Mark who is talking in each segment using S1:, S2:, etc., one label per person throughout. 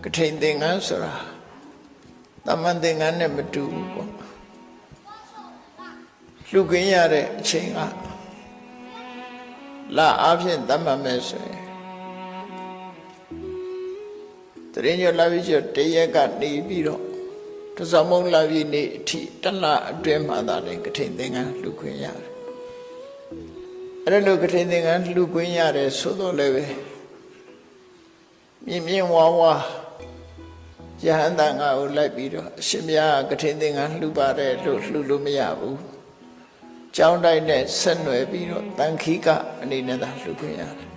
S1: ကထိန်သင်္ကန်းဆိုတာတမန်သင်္ကန်းနဲ့မတူဘူးပေါ့လှူခင်းရတဲ့အချိန်ကလာအားဖြင့်တတ်မှတ်မယ်ဆိုရင်တရင်ကျော်လာပြီးကျော်တရက်ကနေပြီးတော့တစမုံလာပြီးနေအထိတလအတွင်းမှသာလေကထိန်သင်္ကန်းလှူခွင့်ရတယ်အဲ့လိုကထိန်သင်္ကန်းလှူခွင့်ရတယ်ဆိုတော့လည်းပဲမြင်မြင်ဝါဝါယဟန်တန်ကကိုလိုက်ပြီးတော့အရှင်မြတ်ကထိန်သင်္ကန်းလှူပါတယ်လို့လှူလို့မရဘူးကျောင်းတိုင်းနဲ့ဆက်နွယ်ပြီးတော့တန်ခိကအနေနဲ့သာလှူခွင့်ရတယ်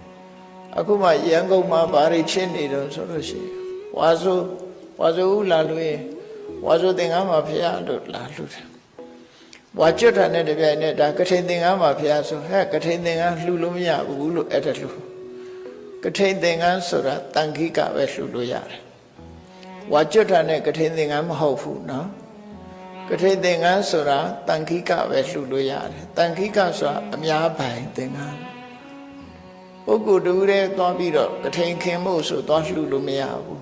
S1: အခုမှရန်ကုန်မှာဘာတွေဖြစ်နေတော့ဆိုလို့ရှိရင်ဝါဆိုဦးလာလို့ရင်ဝါဆိုသင်္ကန်းမှာဖျားလို့လာလှူတယ်ဝါကျွတ်တာနဲ့တပြိုင်နက်ဒါကထိန်သင်္ကန်းမှာဖျားဆိုဟဲ့ကထိန်သင်္ကန်းလှူလို့မရဘူးလို့အဲ့ဒါလှူကထိန်သင်္ကန်းဆိုတာတန်ခိကပဲလှူလို့ရတယ်ဝါကျွတ်တာနဲ့ကထိန်သင်္ကန်းမဟုတ်ဘူးနော်ကထိန်သင်္ကန်းဆိုတာတန်ခိကပဲလှူလို့ရတယ်တန်ခိကဆိုတာအများပိုင်သင်္ကန်းပုဂ္ဂိုလ်တူတဲ့သွားပြီးတော့ကထိန်ခင်ဖို့ဆိုသွားလှူလို့မရဘူး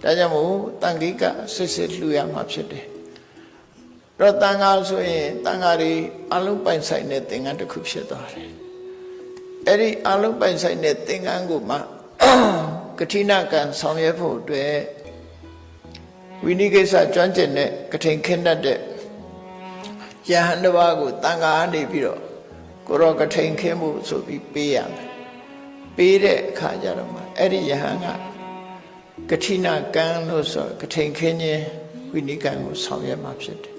S1: ဒါကြောင့်မို့တန်ခိကစစ်လှူရမှာဖြစ်တယ်တော့တန်ခါဆိုရင်တန်ခါတွေအလုံးပိုင်ဆိုင်တဲ့သင်္ကန်းတစ်ခုဖြစ်သွားတယ်အဲ့ဒီအလုံးပိုင်ဆိုင်တဲ့သင်္ကန်းကိုမှကထိဏကံဆောင်ရွက်ဖို့အတွက်ဝိနည်းကိစ္စကျွမ်းကျင်တဲ့ကထိန်ခင်းတတ်တဲ့ယဟန်တစ်ပါးကိုတန်ခါနေပြီးတော့ကိုရောကထိန်ခင်းဖို့ဆိုပြီးပေးရမယ်ပေးတဲ့အခါကျတော့မှအဲ့ဒီယဟန်ကကထိဏကံလို့ဆိုကထိန်ခင်းခြင်းဝိနည်းကံကိုဆောင်ရွက်မှာဖြစ်တယ်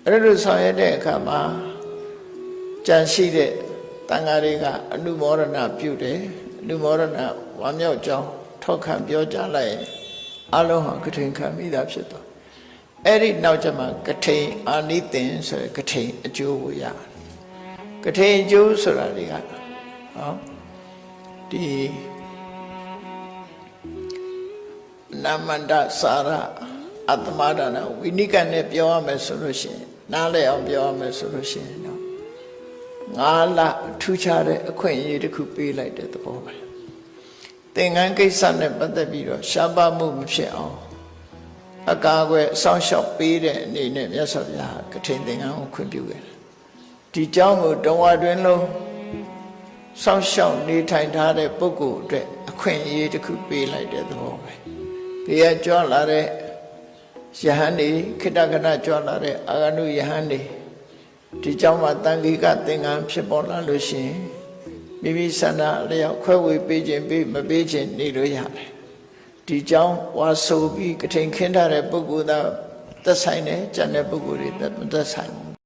S1: အဲ့လိုဆောင်ရွက်တဲ့အခါမှာကြံရှိတဲ့တန်ဃာတွေကအနုမောဒနာပြုတယ်အနုမောဒနာဝါမြောက်ကြောင်းထောက်ခံပြောကြားလိုက်ရင်အလုံးဟာကထိန်ခံမိတာဖြစ်သွားအဲ့ဒီနောက်ကျမှကထိန်အာနိသင်ဆိုရယ်ကထိန်အကျိုးကိုရတယ်ကထိန်အကျိုးဆိုတာတွေကဟောဒီနာမန္တစာရအတ္တမဒါနဝိနိကနဲ့ပြောရမယ်ဆိုလို့ရှိရင်နားလည်အောင်ပြောရမယ်ဆိုလို့ရှိရင်တော့9လထူးခြားတဲ့အခွင့်အရေးတစ်ခုပေးလိုက်တဲ့သဘောပဲသင်္ကန်းကိစ္စနဲ့ပတ်သက်ပြီးတော့ရှားပါမှုမဖြစ်အောင်အကာအကွယ်အဆောင်ရှောက်ပေးတဲ့အနေနဲ့မြတ်စွာဘုရားကထိန်သင်္ကန်းကိုခွင့်ပြုခဲ့တယ်ဒီเจ้าကိုတဝါတွင်လုံးစောင့်ရှောက်နေထိုင်ထားတဲ့ပုဂ္ဂိုလ်အတွက်အခွင့်အရေးတစ်ခုပေးလိုက်တဲ့သဘောပဲဘေးကကြွလာတဲ့ယဟန်တွေခိတ္တကနကြွလာတဲ့အာဂနုယဟန်တွေဒီเจ้าမှာတန်ခိကသင်္ကန်းဖြစ်ပေါ်လာလို့ရှိရင်မိမိဆန္ဒအလျောက်ခွဲဝေပေးခြင်းပေးမပေးခြင်းနေလို့ရတယ်ဒီเจ้าဝါဆိုပြီးကထိန်ခင်းထားတဲ့ပုဂ္ဂိုလ်သာသက်ဆိုင်တယ်ကျန်တဲ့ပုဂ္ဂိုလ်တွေမသက်ဆိုင်ဘူး